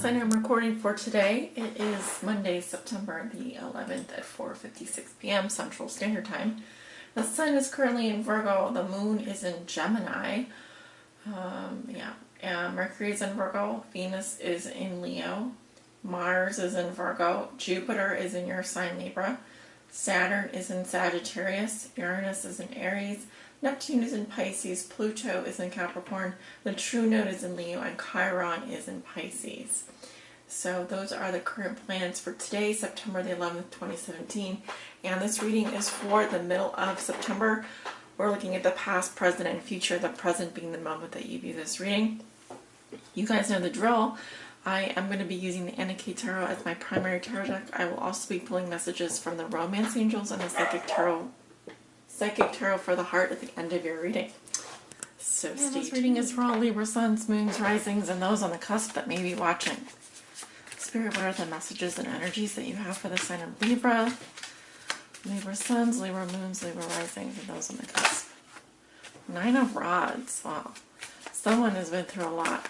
sign I'm recording for today. It is Monday, September the 11th at 4:56 p.m. Central Standard Time. The sun is currently in Virgo. The moon is in Gemini. Mercury is in Virgo. Venus is in Leo. Mars is in Virgo. Jupiter is in your sign Libra. Saturn is in Sagittarius. Uranus is in Aries. Neptune is in Pisces. Pluto is in Capricorn. The true node is in Leo, and Chiron is in Pisces. So those are the current plans for today, September the 11th, 2017. And this reading is for the middle of September. We're looking at the past, present, and future, the present being the moment that you view this reading. You guys know the drill. I am going to be using the Anarchy Tarot as my primary tarot deck. I will also be pulling messages from the Romance Angels and the Psychic Tarot for the heart at the end of your reading. So this reading is for all Libra suns, moons, risings, and those on the cusp that may be watching. Spirit, what are the messages and energies that you have for the sign of Libra? Libra suns, Libra moons, Libra risings, and those on the cusp. Nine of Rods. Wow. Someone has been through a lot.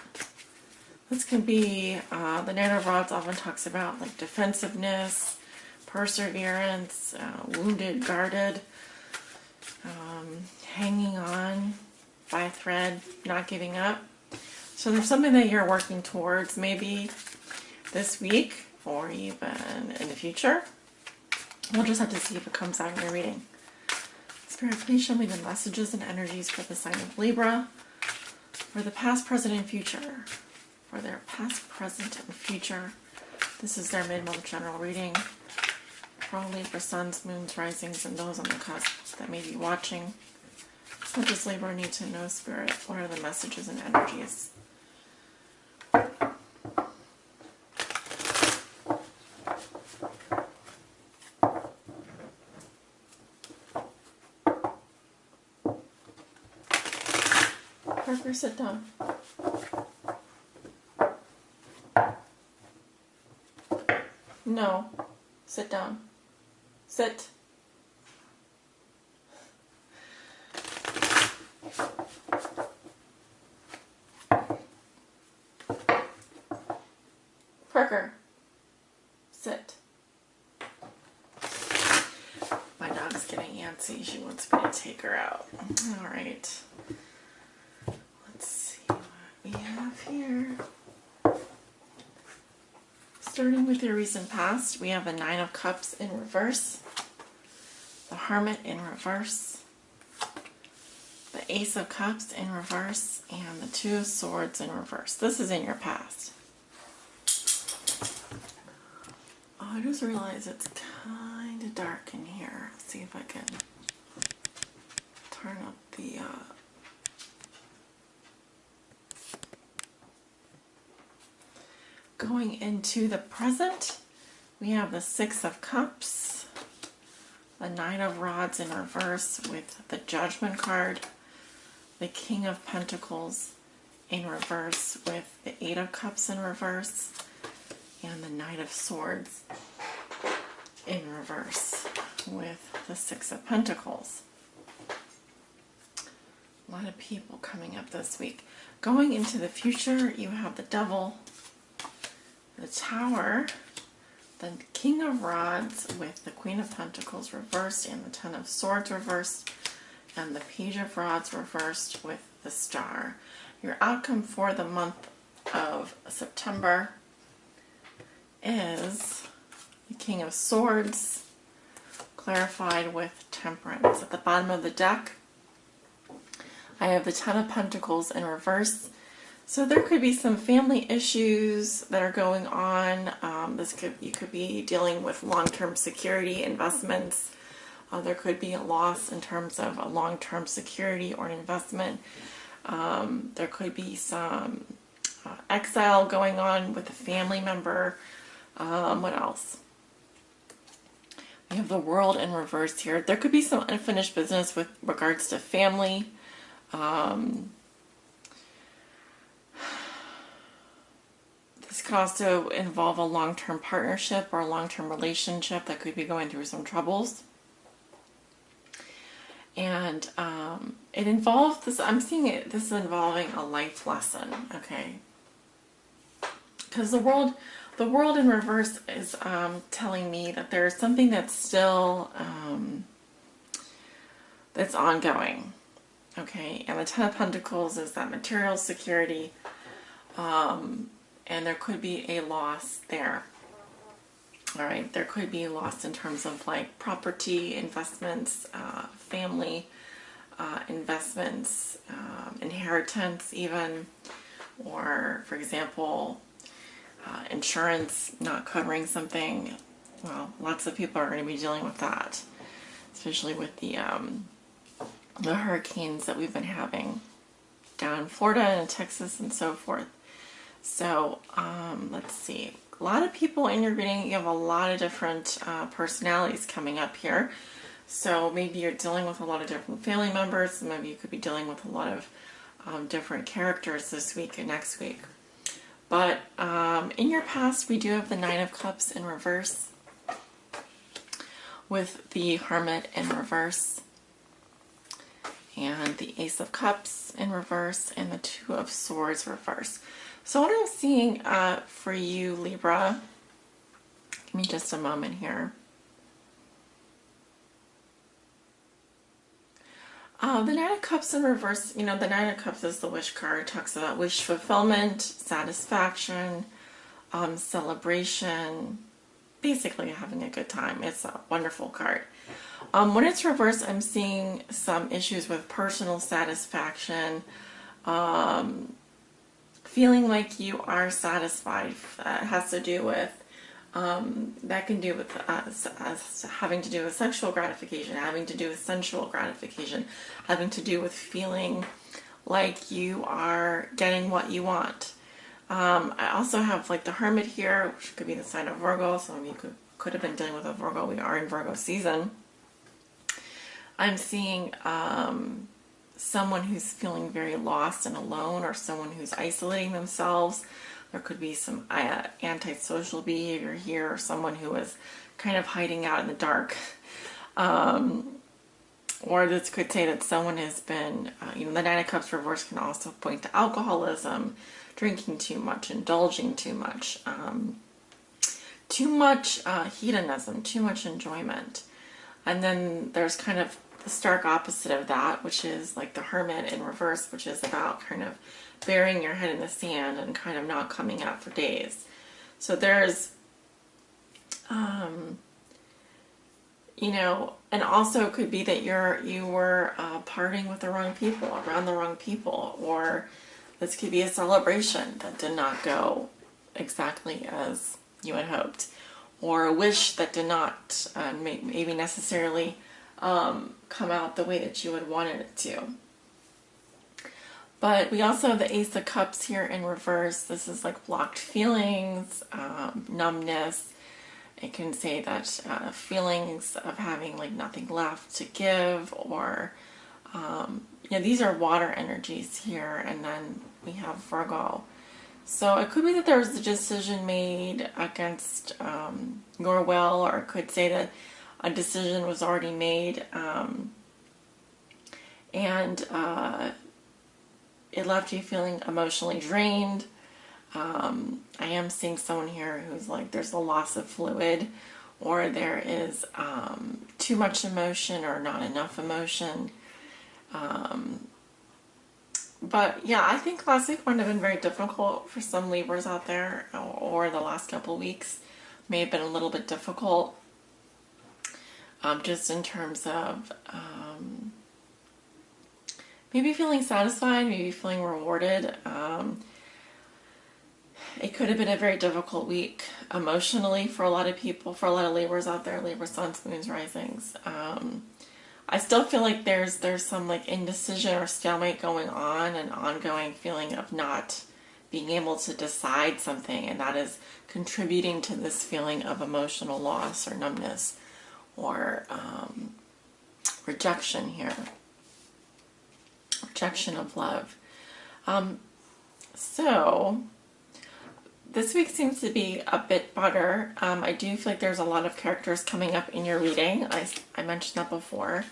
This can be, the Nine of Rods often talks about like defensiveness, perseverance, wounded, guarded, hanging on by a thread, not giving up. So there's something that you're working towards, maybe this week or even in the future. We'll just have to see if it comes out in your reading. Spirit, please show me the messages and energies for the sign of Libra, for the past, present, and future. For their past, present, and future. This is their mid-month general reading. For all Libra suns, moons, risings, and those on the cusp that may be watching. What does Libra need to know, Spirit? What are the messages and energies? Parker, sit down. No. Sit down. Sit. Parker. Sit. My dog's getting antsy. She wants me to take her out. Alright. Let's see what we have here. Starting with your recent past, we have the Nine of Cups in reverse, the Hermit in reverse, the Ace of Cups in reverse, and the Two of Swords in reverse. This is in your past. Oh, I just realized it's kind of dark in here. Let's see if I can turn up the Going into the present, we have the Six of Cups, the Nine of Rods in reverse with the Judgment card, the King of Pentacles in reverse with the Eight of Cups in reverse, and the Knight of Swords in reverse with the Six of Pentacles. A lot of people coming up this week. Going into the future, you have the Devil, the Tower, the King of Rods with the Queen of Pentacles reversed and the Ten of Swords reversed, and the Page of Rods reversed with the Star. Your outcome for the month of September is the King of Swords clarified with Temperance. At the bottom of the deck, I have the Ten of Pentacles in reverse. So there could be some family issues that are going on. You could be dealing with long-term security investments. There could be a loss in terms of a long-term security or an investment. There could be some exile going on with a family member. What else? We have the World in reverse here. There could be some unfinished business with regards to family. This could also involve a long-term partnership or a long-term relationship that could be going through some troubles. And it involves this, I'm seeing it, this is involving a life lesson, okay? because the world in reverse is telling me that there's something that's still that's ongoing. Okay, and the Ten of Pentacles is that material security, and there could be a loss there. All right, there could be a loss in terms of like property, investments, family investments, inheritance even, or for example, insurance not covering something. Well, lots of people are going to be dealing with that, especially with the hurricanes that we've been having down in Florida and Texas and so forth. So let's see. A lot of people in your reading, you have a lot of different personalities coming up here. So maybe you're dealing with a lot of different family members. Some of you could be dealing with a lot of different characters this week and next week. But in your past, we do have the Nine of Cups in reverse with the Hermit in reverse and the Ace of Cups in reverse and the Two of Swords reverse. So what I'm seeing for you, Libra, give me just a moment here. The Nine of Cups in reverse, you know, the Nine of Cups is the wish card. It talks about wish fulfillment, satisfaction, celebration, basically having a good time. It's a wonderful card. When it's reversed, I'm seeing some issues with personal satisfaction, feeling like you are satisfied. That has to do with that can do with having to do with sexual gratification, having to do with sensual gratification, having to do with feeling like you are getting what you want. I also have like the Hermit here, which could be the sign of Virgo. Some of you could have been dealing with a Virgo. We are in Virgo season. I'm seeing someone who's feeling very lost and alone, or someone who's isolating themselves. There could be some antisocial behavior here, or someone who is kind of hiding out in the dark. Or this could say that someone has been, you know, the Nine of Cups reverse can also point to alcoholism, drinking too much, indulging too much hedonism, too much enjoyment. And then there's kind of the stark opposite of that, which is like the Hermit in reverse, which is about kind of burying your head in the sand and kind of not coming out for days. So there's, you know, and also it could be that you were partying with the wrong people, around the wrong people, or this could be a celebration that did not go exactly as you had hoped, or a wish that did not maybe necessarily come out the way that you had wanted it to. But we also have the Ace of Cups here in reverse. This is like blocked feelings, numbness. It can say that feelings of having like nothing left to give, or you know, these are water energies here, and then we have Virgo. So it could be that there was a decision made against your will, or it could say that a decision was already made, and it left you feeling emotionally drained. I am seeing someone here who's like, there's a loss of fluid, or there is too much emotion or not enough emotion. But yeah, I think last week might have been very difficult for some Libras out there, or the last couple weeks may have been a little bit difficult, just in terms of maybe feeling satisfied, maybe feeling rewarded. It could have been a very difficult week emotionally for a lot of people, for a lot of Libras out there, Libra suns, moons, risings. I still feel like there's some like indecision or stalemate going on, an ongoing feeling of not being able to decide something, and that is contributing to this feeling of emotional loss or numbness, or rejection here. Rejection of love. So this week seems to be a bit better. I do feel like there's a lot of characters coming up in your reading. I mentioned that before.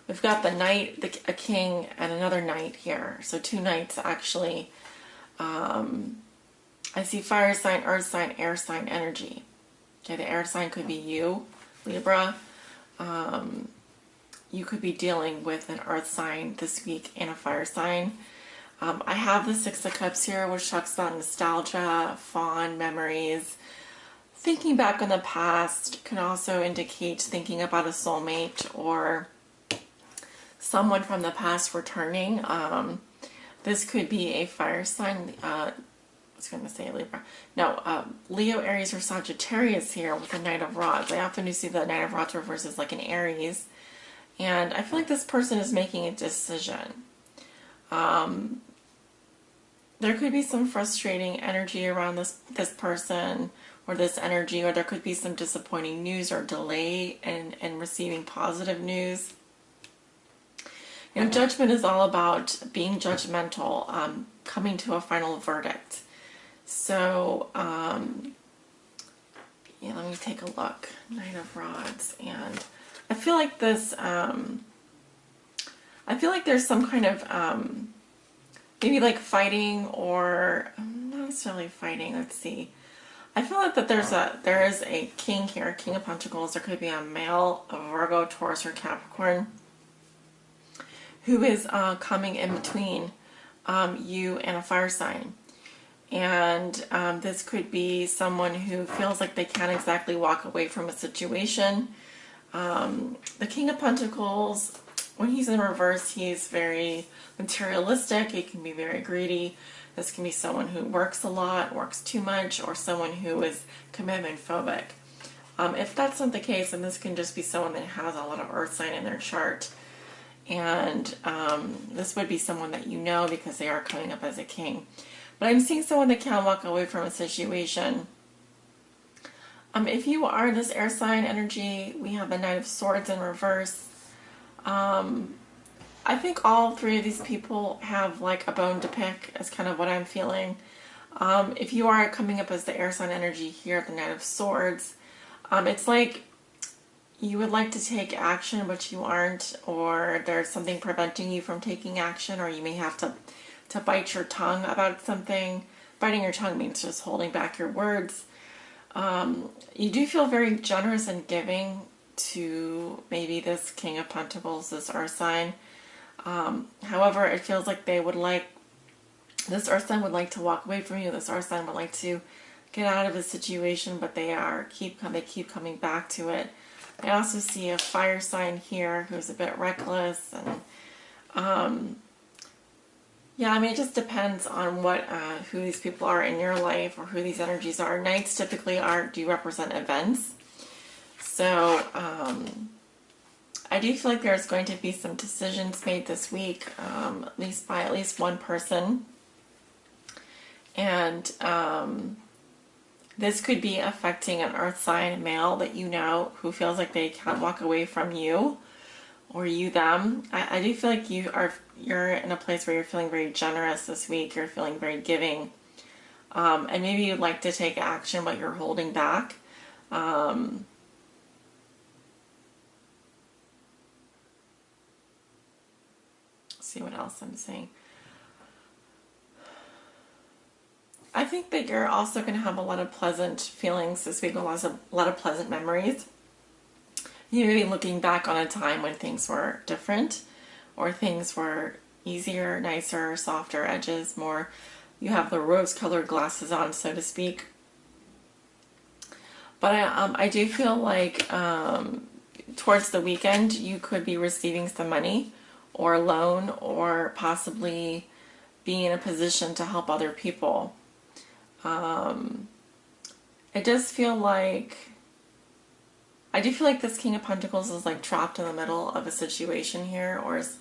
We've got the Knight, a King, and another Knight here. So two Knights actually I see fire sign, earth sign, air sign energy. Okay, the air sign could be you, Libra. You could be dealing with an earth sign this week and a fire sign. I have the Six of Cups here, which talks about nostalgia, fond memories. Thinking back on the past can also indicate thinking about a soulmate or someone from the past returning. This could be a fire sign. I was going to say Libra. No, Leo, Aries, or Sagittarius here with the Knight of Rods. I often do see the Knight of Rods reversed as like an Aries. And I feel like this person is making a decision. There could be some frustrating energy around this person or this energy, or there could be some disappointing news or delay in receiving positive news. You know, judgment is all about being judgmental, coming to a final verdict. So, yeah, let me take a look. Knight of Rods, and I feel like this, I feel like there's some kind of, maybe like fighting, or not necessarily fighting. Let's see. I feel like that there is a king here, King of Pentacles. There could be a male, a Virgo, Taurus, or Capricorn, who is coming in between you and a fire sign. And this could be someone who feels like they can't exactly walk away from a situation. The King of Pentacles, when he's in reverse, he's very materialistic. He can be very greedy. This can be someone who works a lot, works too much, or someone who is commitment phobic. If that's not the case, then this can just be someone that has a lot of earth sign in their chart. And this would be someone that you know because they are coming up as a king. But I'm seeing someone that can't walk away from a situation. If you are this air sign energy, we have the Knight of Swords in reverse. I think all three of these people have like a bone to pick, is kind of what I'm feeling. If you are coming up as the air sign energy here, the Knight of Swords, it's like you would like to take action, but you aren't, or there's something preventing you from taking action, or you may have to bite your tongue about something. Biting your tongue means just holding back your words. You do feel very generous and giving to maybe this King of Pentacles, this earth sign. However, it feels like this earth sign would like to walk away from you. This earth sign would like to get out of a situation, but they keep coming back to it. I also see a fire sign here who's a bit reckless, and yeah, I mean, it just depends on who these people are in your life, or who these energies are. Knights typically do represent events. So, I do feel like there's going to be some decisions made this week, at least by at least one person. And this could be affecting an earth sign male that you know, who feels like they can't walk away from you, or you them. I do feel like you're in a place where you're feeling very generous this week. You're feeling very giving. And maybe you'd like to take action, but you're holding back. See what else I'm saying. I think that you're also going to have a lot of pleasant feelings this week, a lot of pleasant memories. You may be looking back on a time when things were different, or things were easier, nicer, softer edges, more, you have the rose-colored glasses on, so to speak. But I do feel like towards the weekend, you could be receiving some money, or a loan, or possibly being in a position to help other people. It does feel like, I do feel like this King of Pentacles is like trapped in the middle of a situation here, or is,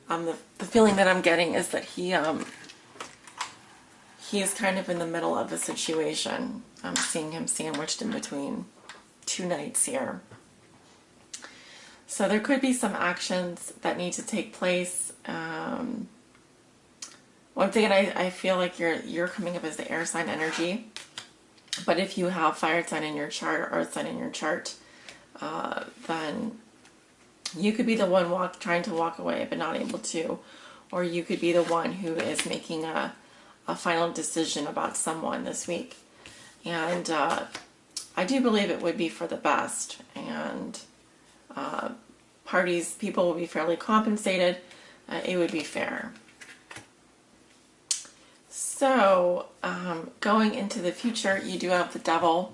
the feeling that I'm getting is that he is kind of in the middle of a situation. I'm seeing him sandwiched in between two knights here. So there could be some actions that need to take place. Once again, I feel like you're coming up as the air sign energy. But if you have fire sign in your chart, or earth sign in your chart, then you could be the one trying to walk away but not able to. Or you could be the one who is making a a final decision about someone this week. And I do believe it would be for the best. And people will be fairly compensated. It would be fair. So, going into the future, you do have the devil.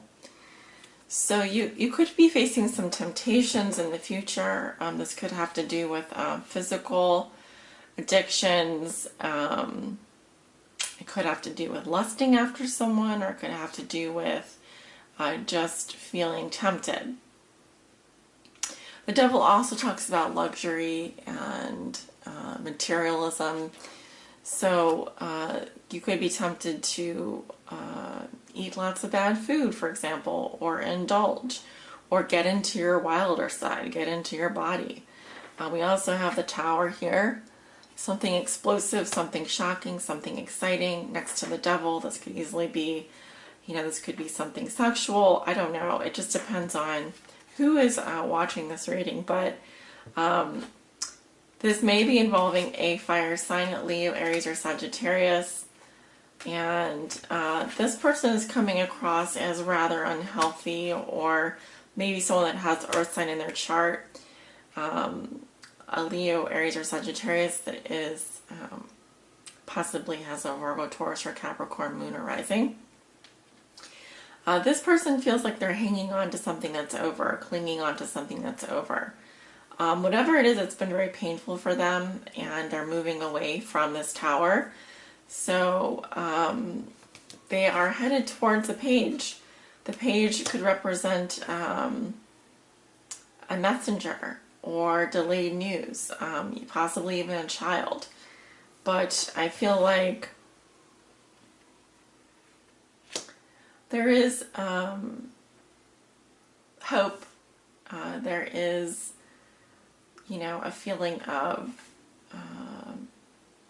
So you could be facing some temptations in the future. This could have to do with physical addictions. It could have to do with lusting after someone, or it could have to do with just feeling tempted. The devil also talks about luxury and materialism. So you could be tempted to eat lots of bad food, for example, or indulge, or get into your wilder side, get into your body. We also have the Tower here. Something explosive, something shocking, something exciting next to the devil. This could easily be, this could be something sexual. I don't know. It just depends on who is watching this reading. But this may be involving a fire sign, Leo, Aries, or Sagittarius. And this person is coming across as rather unhealthy, or maybe someone that has earth sign in their chart. A Leo, Aries, or Sagittarius that is possibly has a Virgo, Taurus, or Capricorn moon or rising. This person feels like they're hanging on to something that's over, clinging on to something that's over. Whatever it is, it's been very painful for them, and they're moving away from this Tower. So they are headed towards the page. The page could represent a messenger or delayed news, possibly even a child. But I feel like there is hope. There is, a feeling of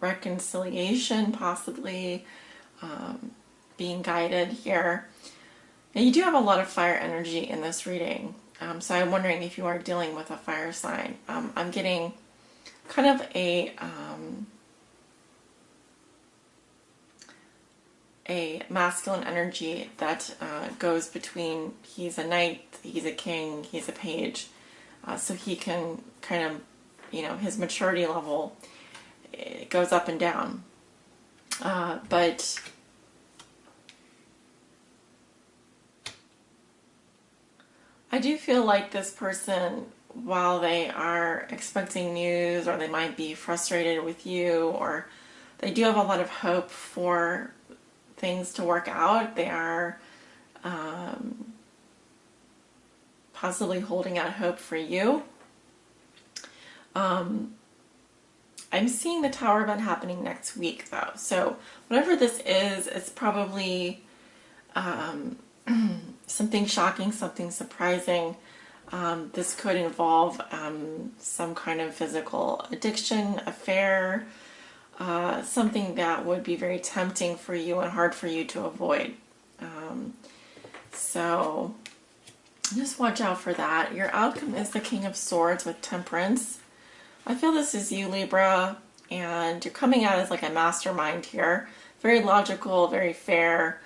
reconciliation, possibly being guided here. Now, you do have a lot of fire energy in this reading, so I'm wondering if you are dealing with a fire sign. I'm getting kind of a masculine energy that goes between he's a knight, he's a king, he's a page, so he can kind of, his maturity level, it goes up and down. But I do feel like this person, while they are expecting news, or they might be frustrated with you, or they do have a lot of hope for things to work out. They are possibly holding out hope for you. I'm seeing the Tower event happening next week, though. So whatever this is, it's probably something shocking, something surprising. This could involve some kind of physical addiction, affair, something that would be very tempting for you and hard for you to avoid. So just watch out for that. Your outcome is the King of Swords with Temperance. I feel this is you, Libra, and you're coming out as like a mastermind here. Very logical, very fair,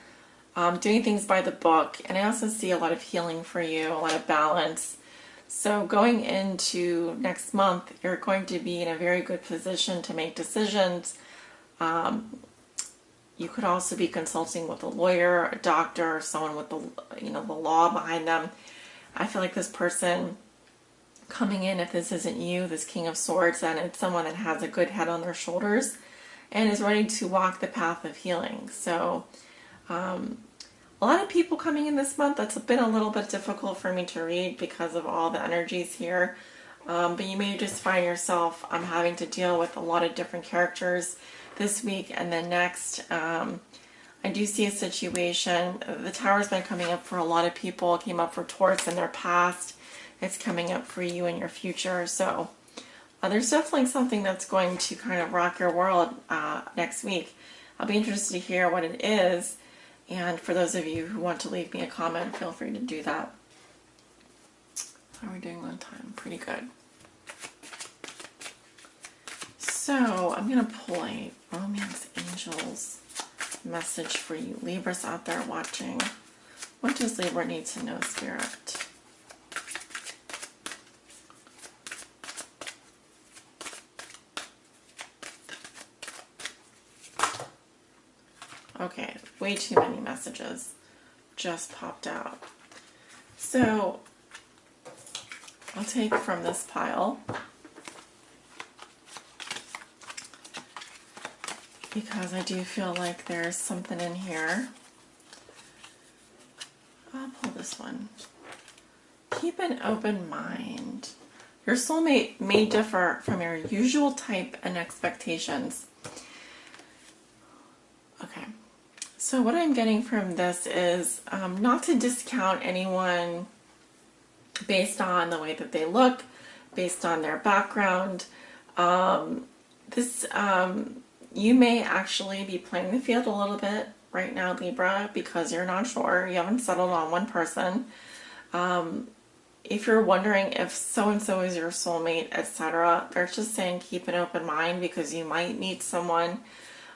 doing things by the book. And I also see a lot of healing for you, a lot of balance. So going into next month, you're going to be in a very good position to make decisions. You could also be consulting with a lawyer, a doctor, someone with the law behind them. I feel like this person coming in, if this isn't you, this King of Swords, then it's someone that has a good head on their shoulders and is ready to walk the path of healing. So a lot of people coming in this month. That's been a little bit difficult for me to read because of all the energies here. But you may just find yourself having to deal with a lot of different characters this week and then next. I do see a situation. The Tower's been coming up for a lot of people. It came up for Taurus in their past. It's coming up for you in your future. So there's definitely something that's going to kind of rock your world next week. I'll be interested to hear what it is. And for those of you who want to leave me a comment, feel free to do that. How are we doing on time? Pretty good. So I'm going to pull a Romance Angels message for you Libras out there watching. What does Libra need to know, Spirit? Okay, way too many messages just popped out. So I'll take from this pile, because I do feel like there's something in here. I'll pull this one. Keep an open mind. Your soulmate may differ from your usual type and expectations. Okay, so what I'm getting from this is not to discount anyone based on the way that they look, based on their background. You may actually be playing the field a little bit right now, Libra, because you're not sure. You haven't settled on one person. If you're wondering if so-and-so is your soulmate, etc., they're just saying keep an open mind, because you might meet someone.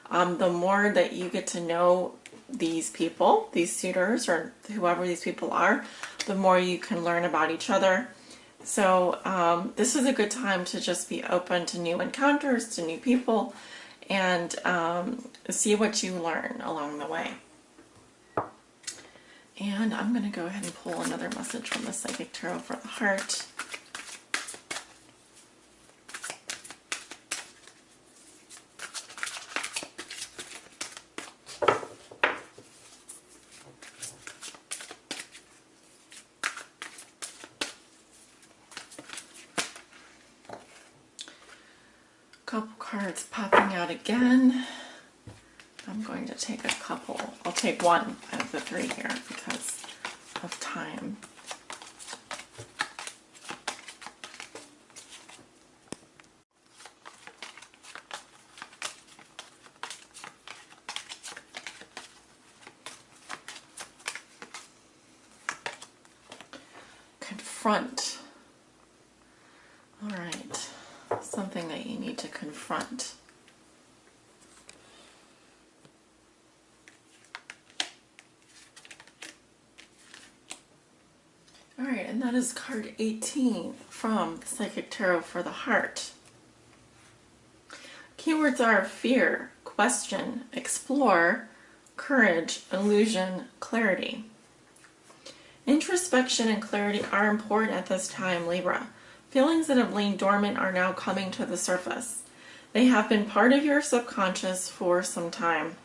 The more that you get to know these people, these suitors, or whoever these people are, the more you can learn about each other. So this is a good time to just be open to new encounters, to new people, and see what you learn along the way. And I'm going to go ahead and pull another message from the Psychic Tarot for the Heart. Couple cards popping out again. I'm going to take a couple. I'll take one out of the three here because of time. Confront. All right. Something that you need to confront. All right, and that is card 18 from the Psychic Tarot for the Heart. Keywords are fear, question, explore, courage, illusion, clarity. Introspection and clarity are important at this time, Libra. Feelings that have lain dormant are now coming to the surface. They have been part of your subconscious for some time.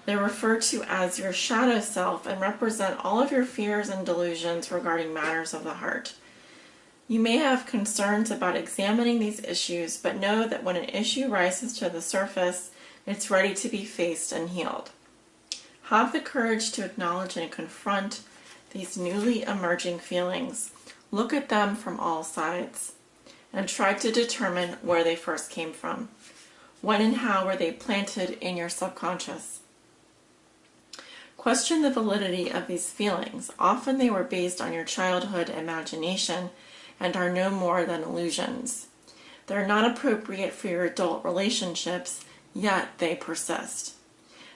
They're referred to as your shadow self and represent all of your fears and delusions regarding matters of the heart. You may have concerns about examining these issues, but know that when an issue rises to the surface, it's ready to be faced and healed. Have the courage to acknowledge and confront these newly emerging feelings. Look at them from all sides and try to determine where they first came from. When and how were they planted in your subconscious? Question the validity of these feelings. Often they were based on your childhood imagination and are no more than illusions. They're not appropriate for your adult relationships, yet they persist.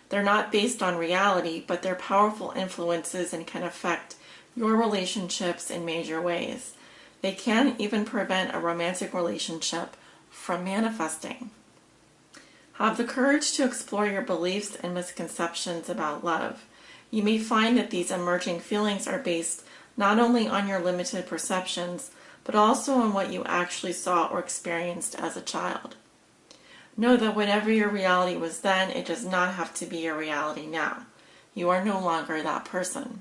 They're not based on reality, but they're powerful influences and can affect your relationships in major ways. They can even prevent a romantic relationship from manifesting. Have the courage to explore your beliefs and misconceptions about love. You may find that these emerging feelings are based not only on your limited perceptions, but also on what you actually saw or experienced as a child. Know that whatever your reality was then, it does not have to be your reality now. You are no longer that person.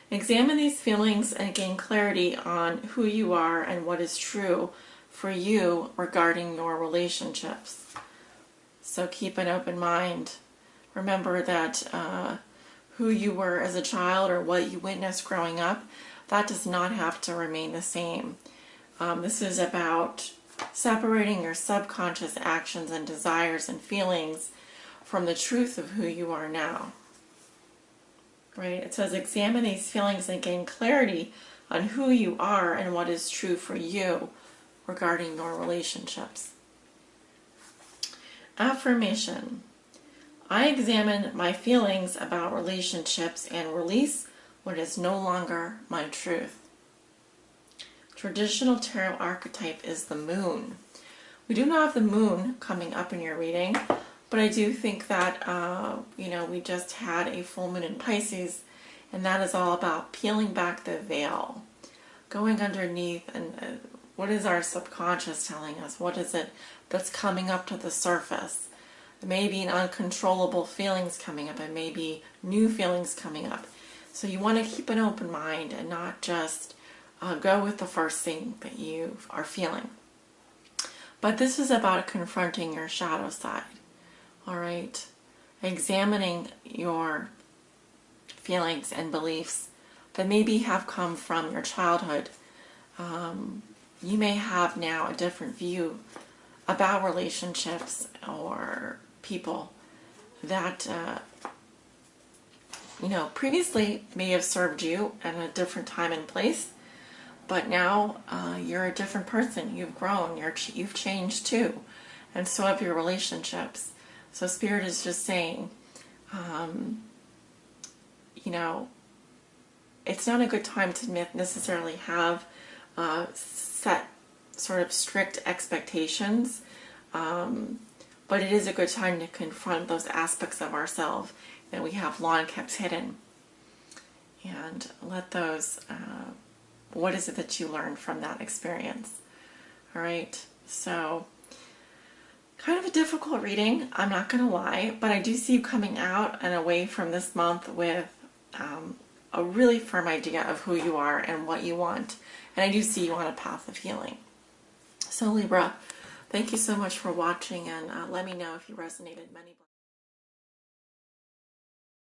Examine these feelings and gain clarity on who you are and what is true for you regarding your relationships. So keep an open mind. Remember that who you were as a child or what you witnessed growing up, that does not have to remain the same. This is about separating your subconscious actions and desires and feelings from the truth of who you are now. Right? It says examine these feelings and gain clarity on who you are and what is true for you regarding your relationships. Affirmation. I examine my feelings about relationships and release what is no longer my truth. Traditional tarot archetype is the moon. We do not have the moon coming up in your reading, but I do think that, we just had a full moon in Pisces, and that is all about peeling back the veil, going underneath, and what is our subconscious telling us? What is it that's coming up to the surface? It may be an uncontrollable feelings coming up. It may be new feelings coming up. So you want to keep an open mind and not just go with the first thing that you are feeling. But this is about confronting your shadow side, all right? Examining your feelings and beliefs that maybe have come from your childhood. You may have now a different view about relationships or people that, previously may have served you at a different time and place. But now you're a different person. You've grown. You've changed too. And so have your relationships. So Spirit is just saying, it's not a good time to necessarily have set sort of strict expectations. But it is a good time to confront those aspects of ourselves that we have long kept hidden. And let those... what is it that you learned from that experience? All right, so kind of a difficult reading, I'm not going to lie, but I do see you coming out and away from this month with a really firm idea of who you are and what you want. And I do see you on a path of healing. So Libra, thank you so much for watching, and let me know if you resonated. Many